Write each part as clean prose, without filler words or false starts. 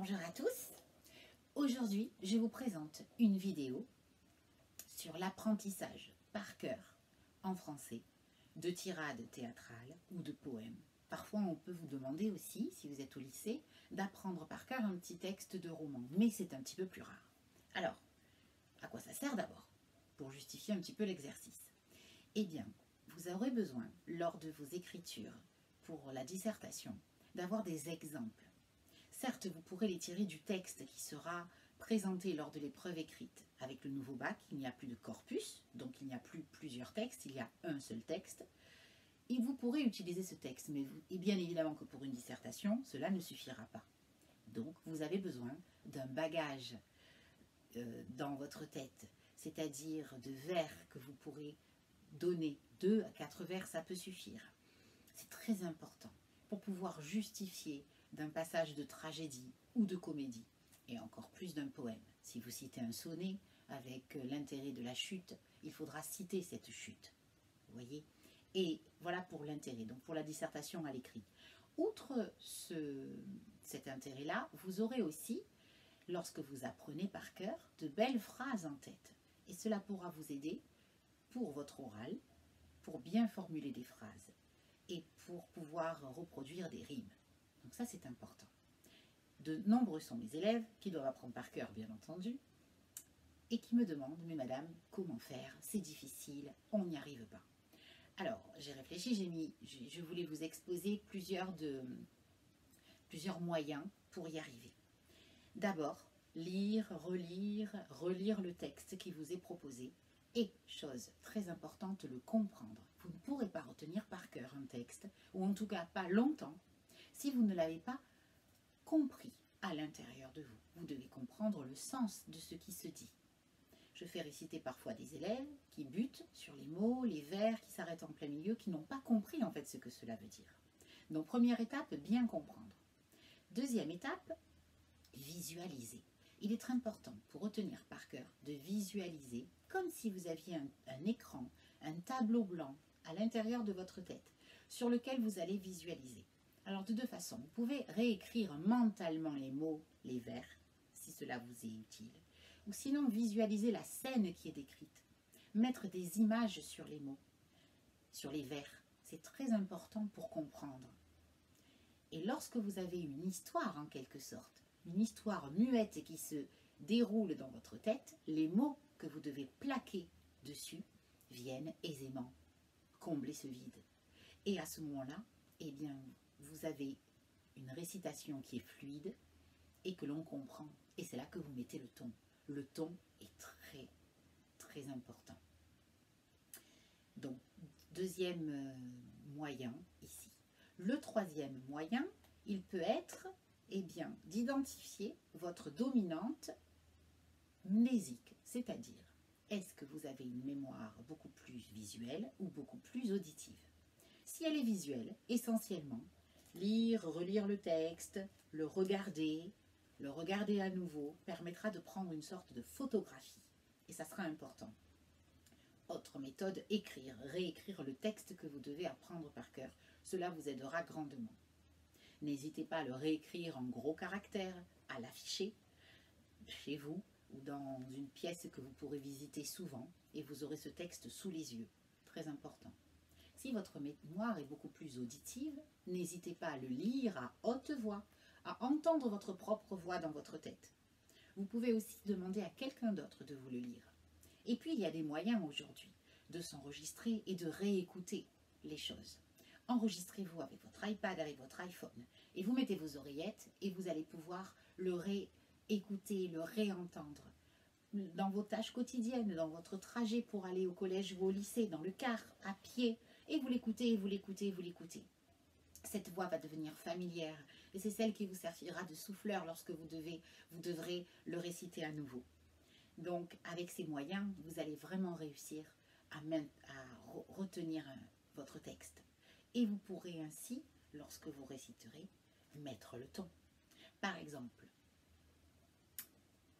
Bonjour à tous. Aujourd'hui, je vous présente une vidéo sur l'apprentissage par cœur en français de tirades théâtrales ou de poèmes. Parfois, on peut vous demander aussi, si vous êtes au lycée, d'apprendre par cœur un petit texte de roman, mais c'est un petit peu plus rare. Alors, à quoi ça sert d'abord? Pour justifier un petit peu l'exercice. Eh bien, vous aurez besoin, lors de vos écritures pour la dissertation, d'avoir des exemples. Certes, vous pourrez les tirer du texte qui sera présenté lors de l'épreuve écrite. Avec le nouveau bac, il n'y a plus de corpus, donc il n'y a plus plusieurs textes, il y a un seul texte. Et vous pourrez utiliser ce texte, mais et bien évidemment que pour une dissertation, cela ne suffira pas. Donc, vous avez besoin d'un bagage dans votre tête, c'est-à-dire de vers que vous pourrez donner. 2 à 4 vers, ça peut suffire. C'est très important pour pouvoir justifier d'un passage de tragédie ou de comédie, et encore plus d'un poème. Si vous citez un sonnet avec l'intérêt de la chute, il faudra citer cette chute. Vous voyez? Et voilà pour l'intérêt, donc pour la dissertation à l'écrit. Outre cet intérêt-là, vous aurez aussi, lorsque vous apprenez par cœur, de belles phrases en tête. Et cela pourra vous aider pour votre oral, pour bien formuler des phrases et pour pouvoir reproduire des rimes. Donc ça, c'est important. De nombreux sont mes élèves qui doivent apprendre par cœur, bien entendu, et qui me demandent, mais madame, comment faire? C'est difficile, on n'y arrive pas. Alors, j'ai réfléchi, je voulais vous exposer plusieurs moyens pour y arriver. D'abord, lire, relire le texte qui vous est proposé. Et, chose très importante, le comprendre. Vous ne pourrez pas retenir par cœur un texte, ou en tout cas pas longtemps, si vous ne l'avez pas compris à l'intérieur de vous. Vous devez comprendre le sens de ce qui se dit. Je fais réciter parfois des élèves qui butent sur les mots, les vers, qui s'arrêtent en plein milieu, qui n'ont pas compris en fait ce que cela veut dire. Donc première étape, bien comprendre. Deuxième étape, visualiser. Il est très important pour retenir par cœur de visualiser comme si vous aviez un écran, un tableau blanc à l'intérieur de votre tête sur lequel vous allez visualiser. Alors de deux façons, vous pouvez réécrire mentalement les mots, les vers, si cela vous est utile, ou sinon visualiser la scène qui est décrite, mettre des images sur les mots, sur les vers. C'est très important pour comprendre. Et lorsque vous avez une histoire en quelque sorte, une histoire muette qui se déroule dans votre tête, les mots que vous devez plaquer dessus viennent aisément combler ce vide. Et à ce moment-là, eh bien, vous avez une récitation qui est fluide et que l'on comprend. Et c'est là que vous mettez le ton. Le ton est très, très important. Donc, deuxième moyen ici. Le troisième moyen, il peut être eh bien, d'identifier votre dominante mnésique, c'est-à-dire, est-ce que vous avez une mémoire beaucoup plus visuelle ou beaucoup plus auditive? Si elle est visuelle, essentiellement, lire, relire le texte, le regarder à nouveau, permettra de prendre une sorte de photographie, et ça sera important. Autre méthode, écrire, réécrire le texte que vous devez apprendre par cœur. Cela vous aidera grandement. N'hésitez pas à le réécrire en gros caractères, à l'afficher chez vous ou dans une pièce que vous pourrez visiter souvent et vous aurez ce texte sous les yeux. Très important. Si votre mémoire est beaucoup plus auditive, n'hésitez pas à le lire à haute voix, à entendre votre propre voix dans votre tête. Vous pouvez aussi demander à quelqu'un d'autre de vous le lire. Et puis, il y a des moyens aujourd'hui de s'enregistrer et de réécouter les choses. Enregistrez-vous avec votre iPad, avec votre iPhone, et vous mettez vos oreillettes et vous allez pouvoir le réécouter, le réentendre dans vos tâches quotidiennes, dans votre trajet pour aller au collège ou au lycée, dans le car, à pied, et vous l'écoutez, vous l'écoutez, vous l'écoutez. Cette voix va devenir familière et c'est celle qui vous servira de souffleur lorsque vous devrez le réciter à nouveau. Donc, avec ces moyens, vous allez vraiment réussir à retenir votre texte. Et vous pourrez ainsi, lorsque vous réciterez, mettre le ton. Par exemple,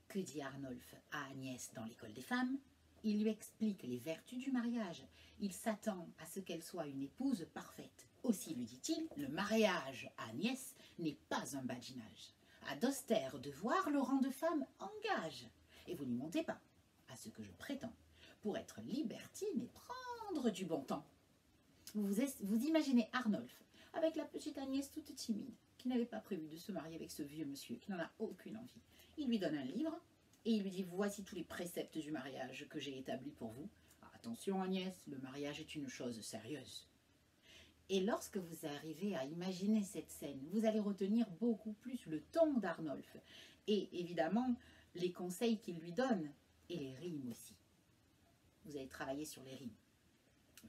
que dit Arnolphe à Agnès dans l'école des femmes? Il lui explique les vertus du mariage. Il s'attend à ce qu'elle soit une épouse parfaite. Aussi, lui dit-il, le mariage à Agnès n'est pas un badinage. à d'austères devoirs, le rang de femme engage. Et vous n'y montez pas, à ce que je prétends, pour être libertine et prendre du bon temps. Vous imaginez Arnolphe, avec la petite Agnès toute timide, qui n'avait pas prévu de se marier avec ce vieux monsieur, qui n'en a aucune envie. Il lui donne un livre, et il lui dit « Voici tous les préceptes du mariage que j'ai établis pour vous. Attention Agnès, le mariage est une chose sérieuse. » Et lorsque vous arrivez à imaginer cette scène, vous allez retenir beaucoup plus le ton d'Arnolphe, et évidemment les conseils qu'il lui donne, et les rimes aussi. Vous allez travailler sur les rimes.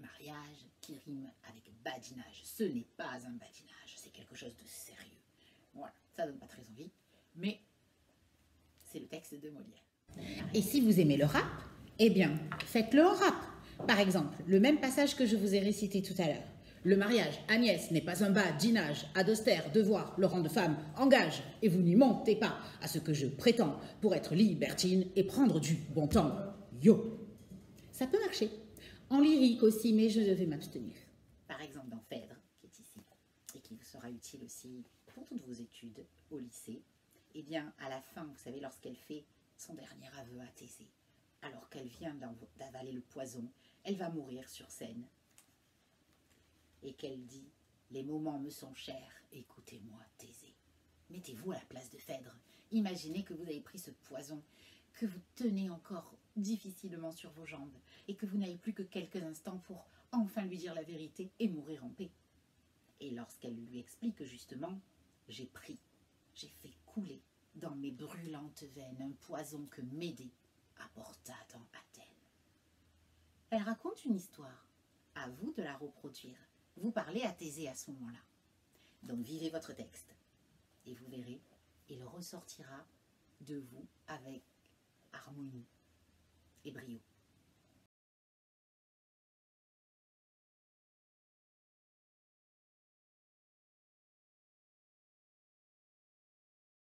Mariage qui rime avec badinage. Ce n'est pas un badinage, c'est quelque chose de sérieux. Voilà, ça donne pas très envie, mais c'est le texte de Molière. Et si vous aimez le rap, eh bien, faites-le en rap. Par exemple, le même passage que je vous ai récité tout à l'heure. Le mariage, Agnès, n'est pas un badinage, à d'austères devoirs, le rang de femme engage, et vous n'y montez pas, à ce que je prétends, pour être libertine et prendre du bon temps. Yo! Ça peut marcher. En lyrique aussi, mais je devais m'abstenir. Par exemple dans Phèdre, qui est ici, et qui vous sera utile aussi pour toutes vos études au lycée, eh bien, à la fin, vous savez, lorsqu'elle fait son dernier aveu à Thésée, alors qu'elle vient d'avaler le poison, elle va mourir sur scène, et qu'elle dit « Les moments me sont chers, écoutez-moi, Thésée. » Mettez-vous à la place de Phèdre. Imaginez que vous avez pris ce poison, que vous tenez encore difficilement sur vos jambes et que vous n'avez plus que quelques instants pour enfin lui dire la vérité et mourir en paix. Et lorsqu'elle lui explique justement, j'ai fait couler dans mes brûlantes veines un poison que Médée apporta dans Athènes. Elle raconte une histoire, à vous de la reproduire. Vous parlez à Thésée à ce moment-là. Donc vivez votre texte et vous verrez, il ressortira de vous avec harmonie et brio.